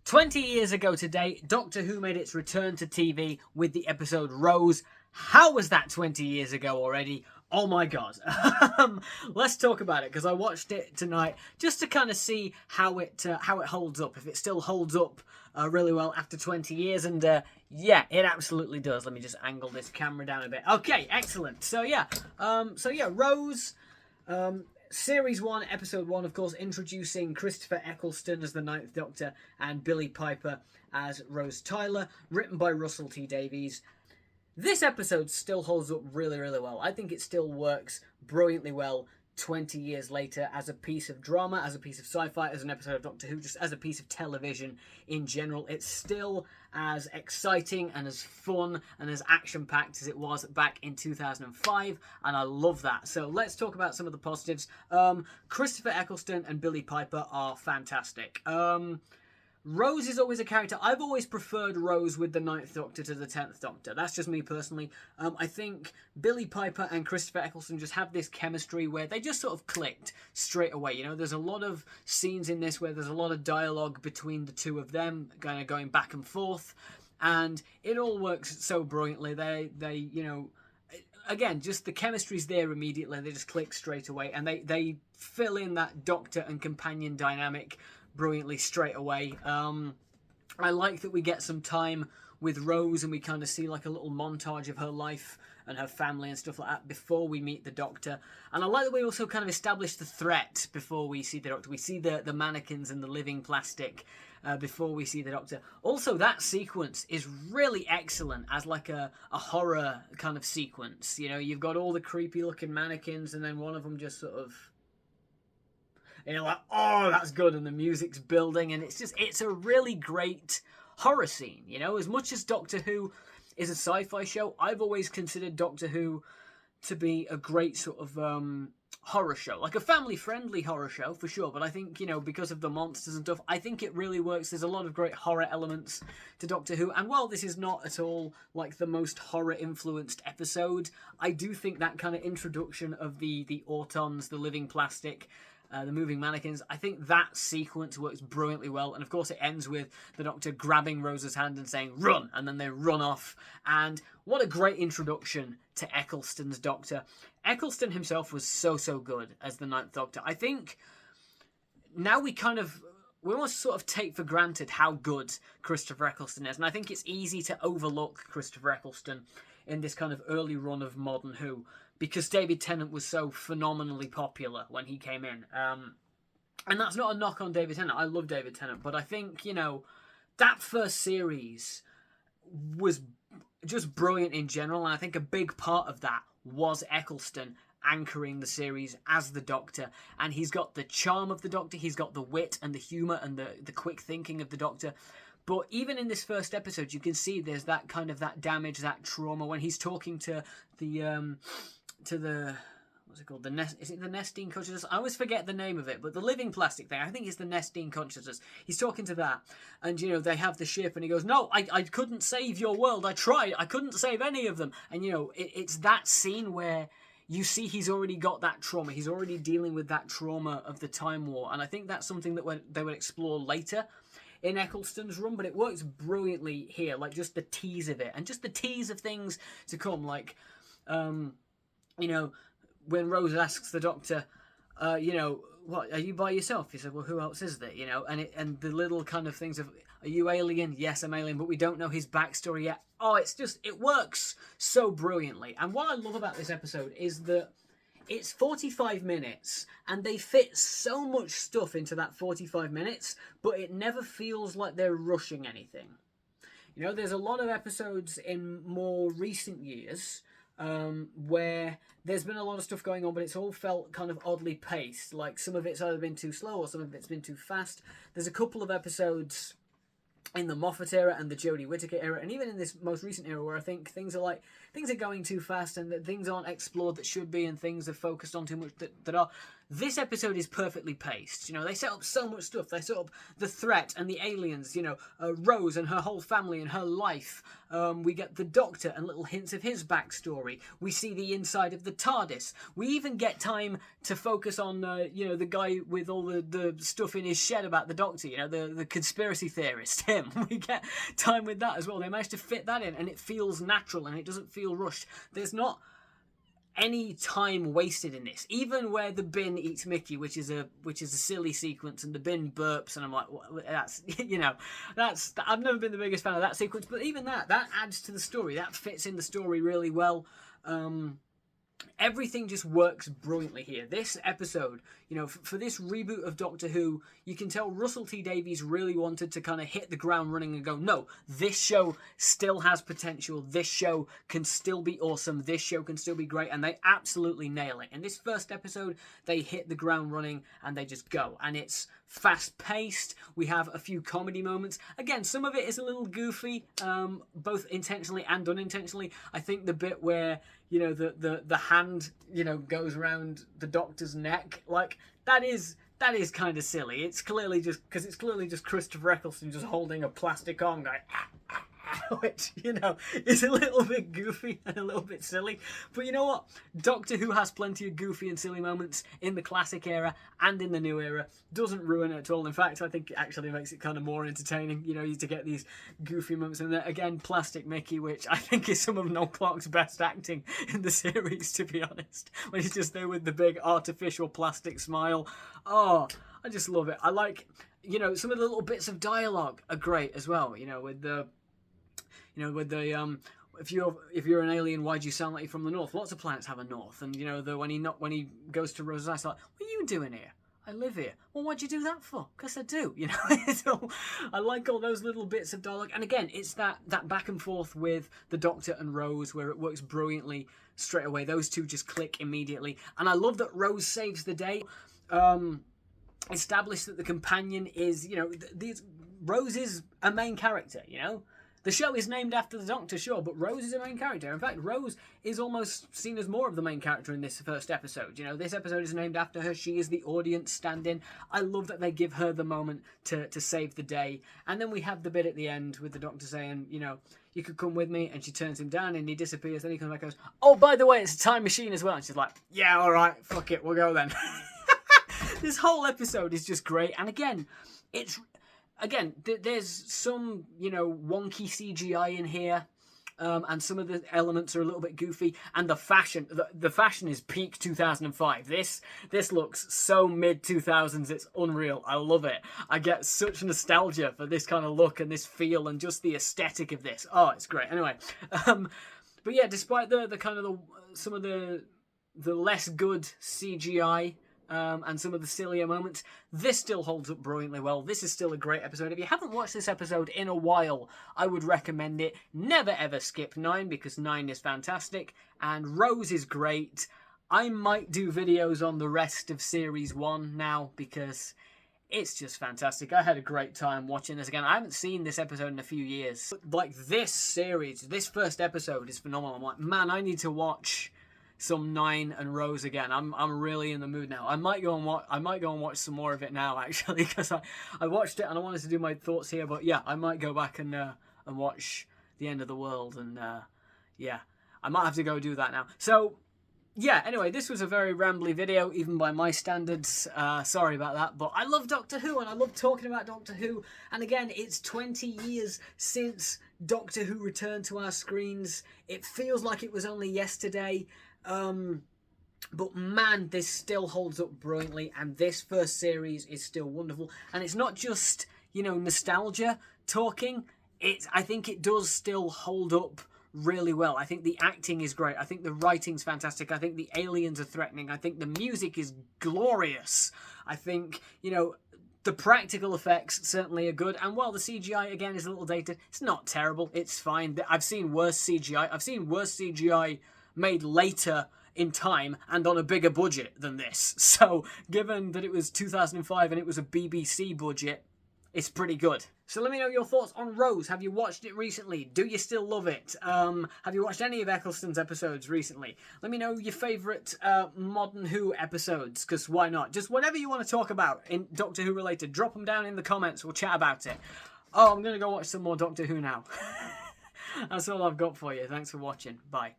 20 years ago today, Doctor Who made its return to TV with the episode Rose. How was that 20 years ago already? Oh my god. Let's talk about it, because I watched it tonight just to kind of see how it holds up, if it still holds up really well after 20 years, and yeah, it absolutely does. Let me just angle this camera down a bit. Okay, excellent. So yeah, Rose... Series 1, Episode 1, of course, introducing Christopher Eccleston as the Ninth Doctor and Billie Piper as Rose Tyler, written by Russell T Davies. This episode still holds up really, really well. I think it still works brilliantly well 20 years later as a piece of drama, as a piece of sci-fi, as an episode of Doctor Who, just as a piece of television in general. It's still as exciting and as fun and as action-packed as it was back in 2005, and I love that. So let's talk about some of the positives. Christopher Eccleston and Billie Piper are fantastic. Rose is always a character. I've always preferred Rose with the Ninth Doctor to the 10th Doctor. That's just me personally. I think Billie Piper and Christopher Eccleston just have this chemistry where they just sort of clicked straight away. You know, there's a lot of scenes in this where there's a lot of dialogue between the two of them, kind of going back and forth, and it all works so brilliantly. They you know, again, just the chemistry's there immediately. They just click straight away, and they fill in that Doctor and companion dynamic brilliantly straight away. I like that we get some time with Rose and we kind of see like a little montage of her life and her family and stuff like that before we meet the Doctor. And I like that we also kind of establish the threat before we see the Doctor. We see the mannequins and the living plastic before we see the Doctor. Also, that sequence is really excellent as like a horror kind of sequence. You know, you've got all the creepy looking mannequins and then one of them just sort of... And you're like, oh, that's good, and the music's building, and it's a really great horror scene, you know? As much as Doctor Who is a sci-fi show, I've always considered Doctor Who to be a great sort of horror show. Like a family-friendly horror show, for sure, but I think, you know, because of the monsters and stuff, I think it really works. There's a lot of great horror elements to Doctor Who, and while this is not at all, like, the most horror-influenced episode, I do think that kind of introduction of the Autons, the living plastic... the moving mannequins, I think that sequence works brilliantly well, and of course it ends with the Doctor grabbing Rose's hand and saying run, and then they run off. And what a great introduction to Eccleston's Doctor. Eccleston himself was so good as the Ninth Doctor. I think now we almost sort of take for granted how good Christopher Eccleston is, and I think it's easy to overlook Christopher Eccleston in this kind of early run of Modern Who, because David Tennant was so phenomenally popular when he came in. And that's not a knock on David Tennant. I love David Tennant. But I think, you know, that first series was just brilliant in general. And I think a big part of that was Eccleston anchoring the series as the Doctor. And he's got the charm of the Doctor. He's got the wit and the humour and the quick thinking of the Doctor. But even in this first episode, you can see there's that kind of that damage, that trauma, when he's talking to the what's it called? Is it the Nestine consciousness? I always forget the name of it, but the living plastic thing. I think it's the Nestine consciousness. He's talking to that, and you know they have the ship, and he goes, "No, I couldn't save your world. I tried. I couldn't save any of them." And you know, it's that scene where you see he's already got that trauma. He's already dealing with that trauma of the Time War, and I think that's something that they would explore later in Eccleston's run, but it works brilliantly here. Like just the tease of it, and just the tease of things to come, like. You know, when Rose asks the Doctor, you know, what, are you by yourself? He said, well, who else is there? You know, and the little kind of things of, are you alien? Yes, I'm alien, but we don't know his backstory yet. Oh, it works so brilliantly. And what I love about this episode is that it's 45 minutes, and they fit so much stuff into that 45 minutes, but it never feels like they're rushing anything. You know, there's a lot of episodes in more recent years where there's been a lot of stuff going on, but it's all felt kind of oddly paced. Like some of it's either been too slow or some of it's been too fast. There's a couple of episodes in the Moffat era and the Jodie Whittaker era, and even in this most recent era, where I think things are going too fast, and that things aren't explored that should be, and things are focused on too much that are. this episode is perfectly paced. You know, they set up so much stuff. They set up the threat and the aliens, you know, Rose and her whole family and her life. We get the Doctor and little hints of his backstory. We see the inside of the TARDIS. We even get time to focus on, you know, the guy with all the stuff in his shed about the Doctor, you know, the conspiracy theorist, him. We get time with that as well. They managed to fit that in, and it feels natural and it doesn't feel rushed. There's not any time wasted in this, even where the bin eats Mickey, which is a silly sequence, and the bin burps, and I'm like, that's, you know, that's, I've never been the biggest fan of that sequence, but even that adds to the story. That fits in the story really well. Everything just works brilliantly here. This episode, you know, for this reboot of Doctor Who, you can tell Russell T Davies really wanted to kind of hit the ground running and go, no, this show still has potential. This show can still be awesome. This show can still be great. And they absolutely nail it. In this first episode, they hit the ground running and they just go. And it's fast-paced. We have a few comedy moments. Again, some of it is a little goofy, both intentionally and unintentionally. I think the bit where, you know, the hand, you know, goes around the Doctor's neck, like, that is kind of silly. It's clearly just Christopher Eccleston just holding a plastic arm going, which, you know, is a little bit goofy and a little bit silly. But you know what? Doctor Who has plenty of goofy and silly moments in the classic era and in the new era. Doesn't ruin it at all. In fact, I think it actually makes it kind of more entertaining, you know, to get these goofy moments in there. Again, Plastic Mickey, which I think is some of Noel Clarke's best acting in the series, to be honest. When he's just there with the big artificial plastic smile. Oh, I just love it. I like, you know, some of the little bits of dialogue are great as well, you know, with the... You know, with the if you're an alien, why do you sound like you're from the north? Lots of planets have a north, and you know, when he goes to Rose's Ice, like, what are you doing here? I live here. Well, what'd you do that for? Because I do. You know, so I like all those little bits of dialogue, and again, it's that back and forth with the Doctor and Rose where it works brilliantly straight away. Those two just click immediately, and I love that Rose saves the day. Established that the companion is, you know, Rose is a main character. You know. The show is named after the Doctor, sure, but Rose is a main character. In fact, Rose is almost seen as more of the main character in this first episode. You know, this episode is named after her. She is the audience stand-in. I love that they give her the moment to save the day. And then we have the bit at the end with the Doctor saying, you know, you could come with me, and she turns him down, and he disappears. Then he comes back and goes, oh, by the way, it's a time machine as well. And she's like, yeah, all right, fuck it, we'll go then. This whole episode is just great. And again, there's some, you know, wonky CGI in here, and some of the elements are a little bit goofy, and the fashion is peak 2005. This looks so mid-2000s, it's unreal. I love it. I get such nostalgia for this kind of look and this feel and just the aesthetic of this. Oh, it's great. Anyway, but yeah, despite the kind of some of the less good CGI, and some of the sillier moments, this still holds up brilliantly well. This is still a great episode. If you haven't watched this episode in a while, I would recommend it. Never ever skip 9, because 9 is fantastic, and Rose is great. I might do videos on the rest of Series 1 now, because it's just fantastic. I had a great time watching this again. I haven't seen this episode in a few years. Like, this series, this first episode is phenomenal. I'm like, man, I need to watch some 9 and Rose again. I'm really in the mood now. I might go and watch some more of it now, actually, because I watched it and I wanted to do my thoughts here. But yeah, I might go back and watch The End of the World, and yeah, I might have to go do that now. So yeah, anyway, this was a very rambly video, even by my standards. Sorry about that, but I love Doctor Who, and I love talking about Doctor Who. And again, it's 20 years since Doctor Who returned to our screens. It feels like it was only yesterday. But man, this still holds up brilliantly, and this first series is still wonderful. And it's not just, you know, nostalgia talking. I think it does still hold up really well. I think the acting is great. I think the writing's fantastic. I think the aliens are threatening. I think the music is glorious. I think, you know, the practical effects certainly are good. And while the CGI, again, is a little dated, it's not terrible. It's fine. I've seen worse CGI. I've seen worse CGI made later in time and on a bigger budget than this. So given that it was 2005 and it was a BBC budget, It's pretty good. So let me know your thoughts on Rose. Have you watched it recently? Do you still love it? Have you watched any of Eccleston's episodes recently? Let me know your favourite Modern Who episodes, because why not? Just whatever you want to talk about in Doctor Who related, drop them down in the comments. We'll chat about it. Oh, I'm going to go watch some more Doctor Who now. That's all I've got for you. Thanks for watching. Bye.